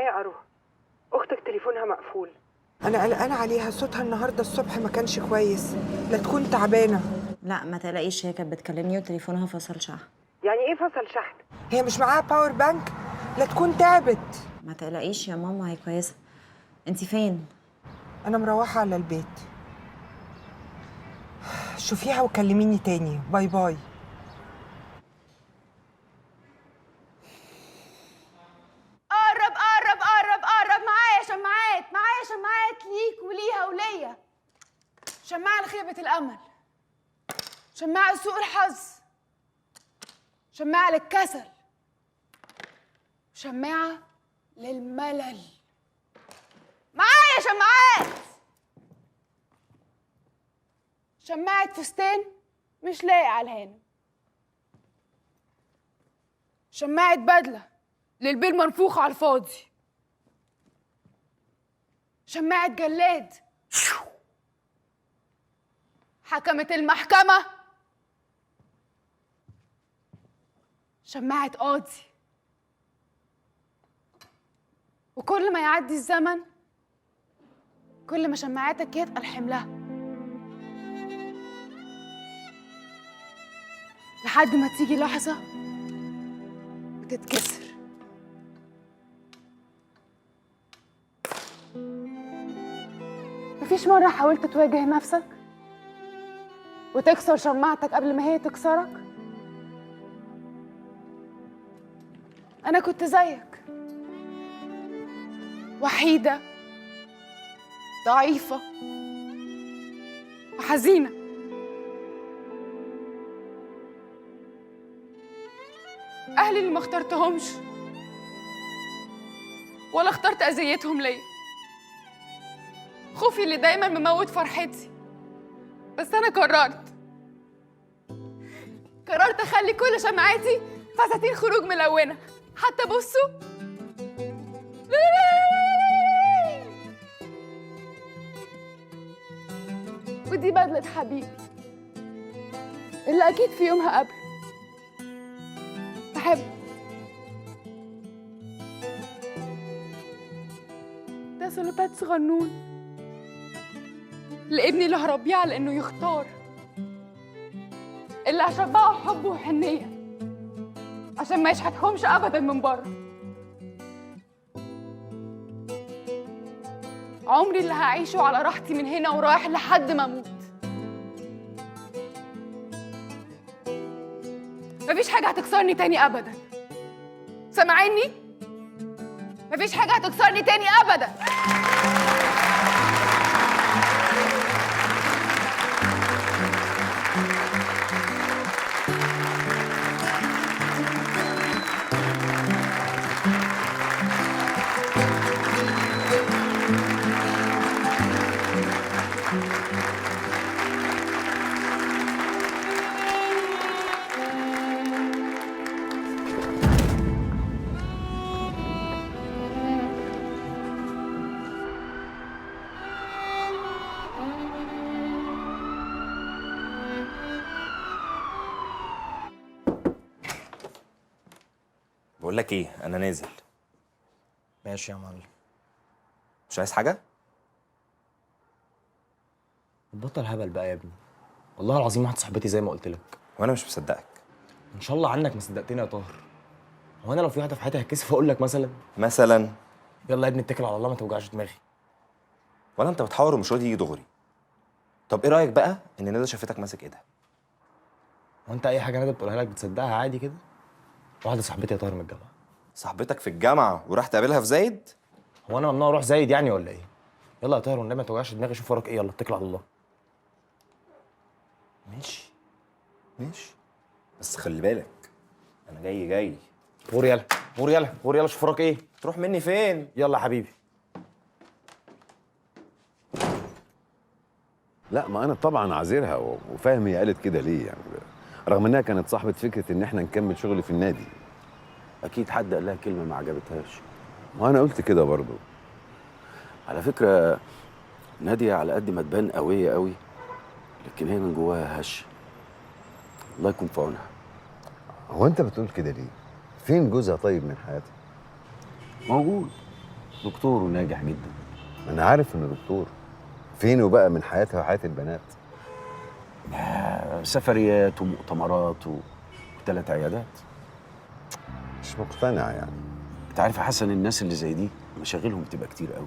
ايه يا أروى؟ اختك تليفونها مقفول. انا قلقانه عليها، صوتها النهارده الصبح ما كانش كويس، لا تكون تعبانه. لا ما تقلقيش، هي كانت بتكلمني وتليفونها فصل شحن. يعني ايه فصل شحن؟ هي مش معاها باور بانك؟ لا تكون تعبت. ما تقلقيش يا ماما، هي كويسه. انتي فين؟ انا مروحه على البيت. شوفيها وكلميني تاني. باي باي. قرب قرب قرب قرب، معايا شماعات، معايا شماعات ليك وليها وليا. شماعة لخيبة الأمل، شماعة لسوء الحظ، شماعة للكسل، شماعة للملل. معايا شماعات. شماعة فستان مش لايق على الهانم، شماعة بدلة للبيل منفوخ على الفاضي، شماعة جلاد حكمت المحكمة، شماعة قاضي. وكل ما يعدي الزمن كل ما شماعاتك يتقل حملها، لحد ما تيجي لحظة وتتكسر. مفيش مرة حاولت تواجه نفسك وتكسر شماعتك قبل ما هي تكسرك؟ أنا كنت زيك، وحيدة ضعيفة وحزينة. أهلي اللي ما اخترتهمش ولا اخترت أذيتهم ليا، خوفي اللي دايما مموت فرحتي. بس أنا قررت أخلي كل شمعاتي فساتين خروج ملونة. حتى بصوا، ودي بدلة حبيبي اللي أكيد في يوم هقابله. بحبه. ده سلوبات صغنون لابني اللي هربيه على إنه يختار، اللي هشبعه حب وحنية عشان ما يشحتهمش أبداً من بره. عمري اللي هعيشه على راحتي من هنا ورايح لحد ما أموت. مفيش حاجة هتكسرني تاني أبداً، سامعيني؟ مفيش حاجة هتكسرني تاني أبداً. بقول لك ايه، انا نازل. ماشي يا معلم. مش عايز حاجه؟ بطل هبل بقى يا ابني، والله العظيم واحد صاحبتي زي ما قلت لك. وانا مش مصدقك. ان شاء الله عنك ما صدقتني يا طاهر. هو انا لو في واحده في حياتي هتكسف اقول لك مثلا يلا يا ابني اتكل على الله، ما توجعش دماغي. ولا انت بتحاور ومش راضي يجي دغري؟ طب ايه رايك بقى ان ندى شافتك ماسك ايدها؟ هو انت اي حاجه ندى بتقولها لك بتصدقها عادي كده؟ واحده صاحبتي يا طاهر من الجامعه. صاحبتك في الجامعه وراح تقابلها في زايد؟ هو انا ممنوع اروح زايد يعني ولا ايه؟ يلا يا طاهر والنبي ما توجعش دماغي، شوف وراك ايه، يلا اتكل على الله. ماشي بس خلي بالك انا جاي. غور يلا غور يلا غور يلا، شوف وراك ايه. تروح مني فين؟ يلا يا حبيبي. لا، ما انا طبعا عذرها وفاهم هي قالت كده ليه يعني، رغم انها كانت صاحبه فكره ان احنا نكمل شغل في النادي. اكيد حد قال لها كلمه ما عجبتهاش. وانا قلت كده برضه. على فكره ناديه على قد ما تبان قويه قوي، لكن هي من جواها هش. الله يكون في عونها. هو انت بتقول كده ليه؟ فين جوزها طيب من حياتها؟ موجود دكتور وناجح جدا. انا عارف انه دكتور. فينه بقى من حياتها وحياه البنات؟ سفريات ومؤتمرات وثلاث عيادات. مش مقتنع يعني. انت عارف يا حسن، الناس اللي زي دي مشاغلهم بتبقى كتير قوي.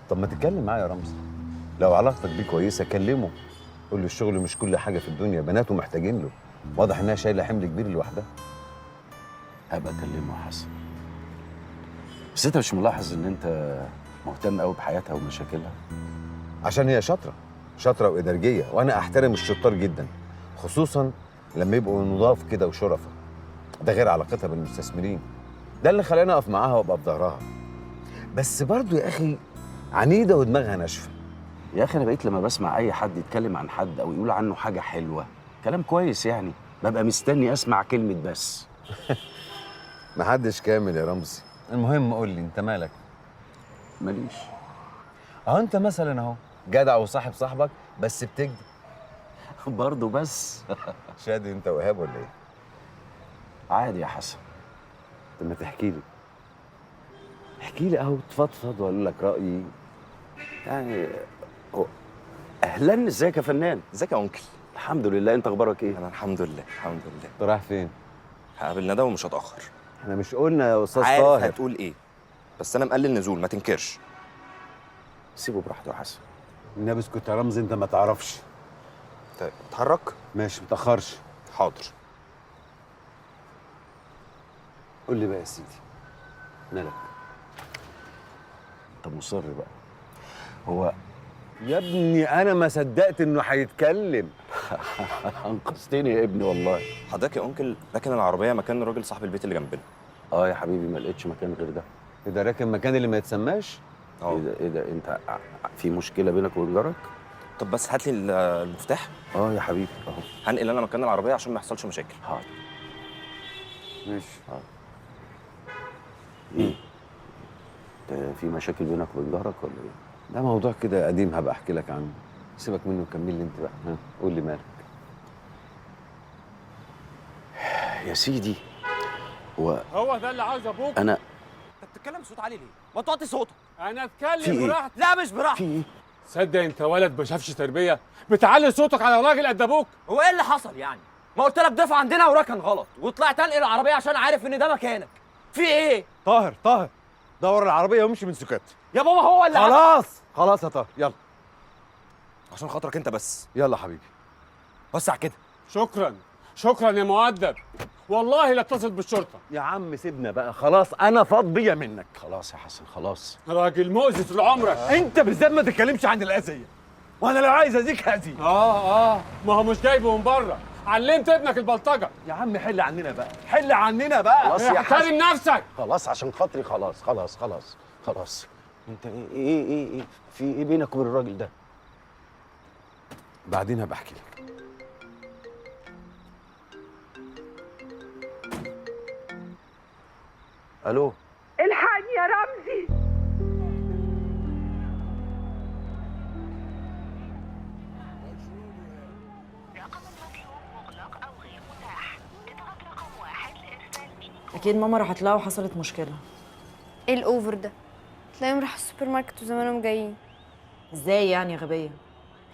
طب ما تتكلم معايا يا رمزي، لو علاقتك بيه كويسه كلمه، قول له الشغل مش كل حاجه في الدنيا، بناته محتاجين له، واضح انها شايله حمل كبير لوحدها. هبقى اكلمه يا حسن. بس انت مش ملاحظ ان انت مهتم قوي بحياتها ومشاكلها؟ عشان هي شاطره وادارجيه، وانا احترم الشطار جدا، خصوصا لما يبقوا نضاف كده وشرفة. ده غير علاقتها بالمستثمرين، ده اللي خلاني اقف معاها وابقى في ظهرها. بس برضو يا اخي عنيده ودماغها ناشفه. يا اخي انا بقيت لما بسمع اي حد يتكلم عن حد او يقول عنه حاجه حلوه، كلام كويس يعني، ببقى مستني اسمع كلمه بس. محدش كامل يا رمزي. المهم قول لي انت مالك؟ ماليش. اهو انت مثلا اهو جدع وصاحب صاحبك، بس بتكذب برضه بس. شادي انت وإيهاب ولا ايه؟ عادي يا حسن. طب ما تحكي لي. احكي لي اهو، تفضفض واقول لك رايي. يعني اهلا، ازيك يا فنان؟ ازيك يا انكل؟ الحمد لله، انت اخبارك ايه؟ انا الحمد لله الحمد لله. انت رايح فين؟ هقابل ندى ومش هتاخر. احنا مش قلنا يا استاذ عارف طاهر؟ هتقول ايه، بس انا مقلل نزول، ما تنكرش. سيبه براحته يا حسن. النبي اسكت يا رمزي، انت ما تعرفش. طيب اتحرك. ماشي متاخرش. حاضر. قول لي بقى يا سيدي، مالك؟ انت مصر بقى. هو يا ابني انا ما صدقت انه هيتكلم. انقذتني يا ابني والله. حضرتك يا انكل راكن العربيه مكان الراجل صاحب البيت اللي جنبنا. اه يا حبيبي، ما لقيتش مكان غير ده. ايه ده، راكن مكان اللي ما يتسماش؟ ايه ده انت في مشكله بينك وبين جارك؟ طب بس هات لي المفتاح. اه يا حبيبي اهو. هنقل انا مكان العربيه عشان ما يحصلش مشاكل. حاضر. ماشي. ايه؟ انت في مشاكل بينك وبين جارك ولا ايه؟ ده موضوع كده قديم، هبقى احكي لك عنه. سيبك منه وكمل لي انت بقى. ها قول لي مالك. يا سيدي هو ده اللي عاوز ابوك. انا انت بتتكلم بصوت عالي ليه؟ ما توطي صوتك. انا في اتكلم إيه؟ براحتي. لا مش براحتك. في ايه؟ صدق انت ولد ما شافش تربيه، بتعلي صوتك على راجل قد ابوك. هو ايه اللي حصل يعني؟ ما قلت لك ضيف عندنا وركن غلط وطلعت انقل العربيه عشان عارف ان ده مكانك. في ايه؟ طاهر دور العربيه وامشي من سكات. يا بابا هو اللي خلاص يا طاهر، يلا عشان خاطرك انت بس. يلا حبيبي وسع كده. شكرا يا مؤدب، والله لا اتصل بالشرطه. يا عم سيبنا بقى، خلاص انا فاض بيا منك. خلاص يا حسن خلاص. راجل مؤذي طول عمرك. انت بالذات ما تتكلمش عن الاذيه، وانا لو عايز اذيك هاذي. ما هو مش جايبه من بره، علمت ابنك البلطجه. يا عم حل عننا بقى، حل عننا بقى. خلاص يا حسن. احترم نفسك. خلاص عشان خاطري، خلاص. انت ايه في ايه بينك وبين الراجل ده؟ بعدين هبقى احكي لك. الو. الحقني يا رمزي. اكيد ماما راحت لها وحصلت مشكله. ايه الاوفر ده؟ تلاقيهم راحوا السوبر ماركت وزمانهم جايين. ازاي يعني يا غبيه؟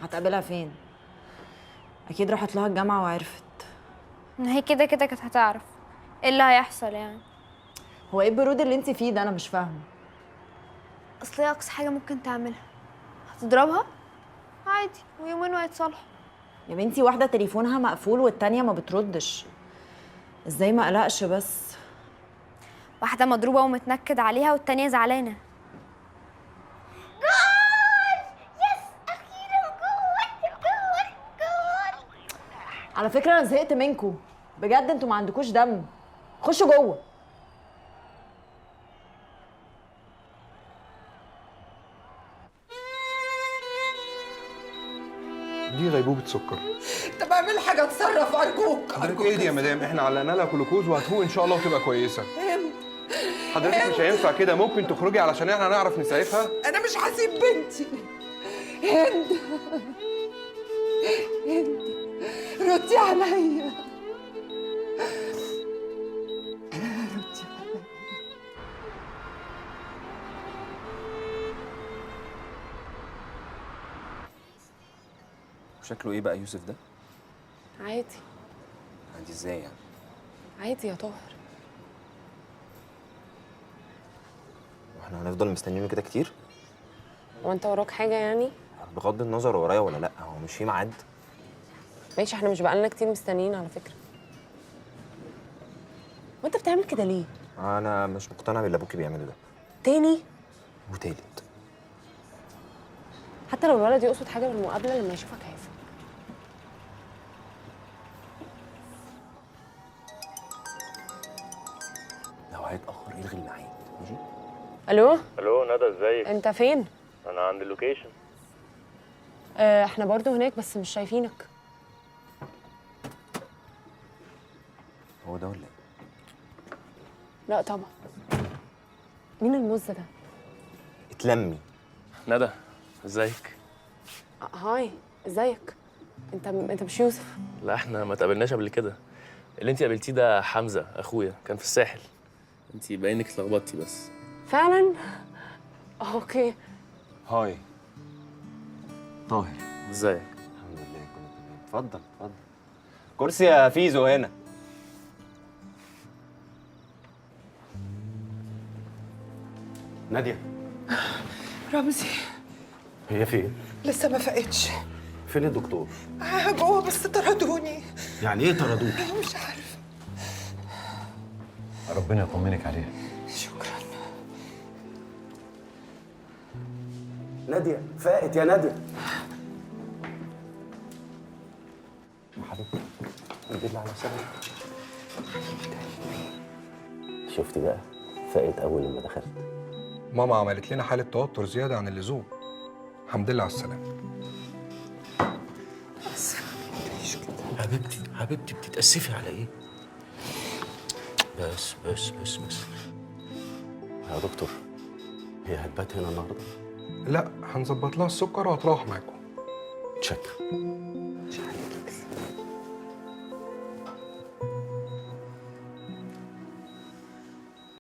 هتقابلها فين؟ اكيد راحت لها الجامعه وعرفت. هي كده كانت هتعرف ايه اللي هيحصل يعني. هو ايه البرود اللي انت فيه ده؟ انا مش فاهمه. اصل هي اقصى حاجه ممكن تعملها هتضربها عادي ويومين وهيتصالحوا. يا بنتي واحده تليفونها مقفول والتانيه ما بتردش، ازاي ما قلقش بس؟ واحده مضروبه ومتنكد عليها والتانيه زعلانه. على فكره انا زهقت منكم بجد، انتوا ما عندكوش دم. خشوا جوه. دي غيبوبة سكر. طب اعمل حاجه، اتصرف ارجوك. حضرتك ايه دي يا مدام؟ احنا علقنا لها جلوكوز وهتفوق ان شاء الله وتبقى كويسه. حضرتك مش هينفع كده، ممكن تخرجي علشان احنا نعرف نسعفها. انا مش هسيب بنتي. هند ردي عليا. شكله ايه بقى يوسف ده؟ عادي. عادي ازاي يعني؟ عادي يا طاهر. واحنا هنفضل مستنيينه كده كتير؟ هو انت وراك حاجه يعني؟ بغض النظر ورايا ولا لا، هو مش في ميعاد؟ ماشي، احنا مش بقالنا كتير مستنيين على فكره. وانت بتعمل كده ليه؟ انا مش مقتنع باللي ابوكي بيعمله ده. تاني وتالت. حتى لو الولد يقصد حاجه بالمقابله لما يشوفك هيفهم. لو هيتاخر الغي الميعاد ماشي؟ الو ندى ازيك؟ انت فين؟ انا عند اللوكيشن. احنا برضو هناك بس مش شايفينك. هو ده ولا ايه؟ لا طبعا. مين المز ده؟ اتلمي. ندى ازيك؟ هاي، ازيك؟ انت مش يوسف؟ لا احنا ما تقابلناش قبل كده. اللي انت قابلتيه ده حمزه اخويا، كان في الساحل. انت باينك اتلخبطتي بس. فعلا؟ اوكي. هاي طاهر. ازيك؟ الحمد لله كله تمام. اتفضل اتفضل. كرسي يا فيزو هنا. ناديه رمزي هي فين؟ لسه ما فقتش. فين الدكتور؟ جوه بس طردوني. يعني ايه طردوك؟ مش عارف. ربنا يطمنك عليها. شكرا. ناديه فاقت يا ناديه. حبيبتي الحمد لله على السلامه. شفتي بقى؟ فاقت اول لما دخلت. ماما عملت لنا حاله توتر زياده عن اللزوم. الحمد لله على السلامه. حبيبتي بتتأسفي على ايه؟ بس يا دكتور، هي هتبات هنا النهارده؟ لا هنظبط لها السكر وهتروح معاكم. شكرا.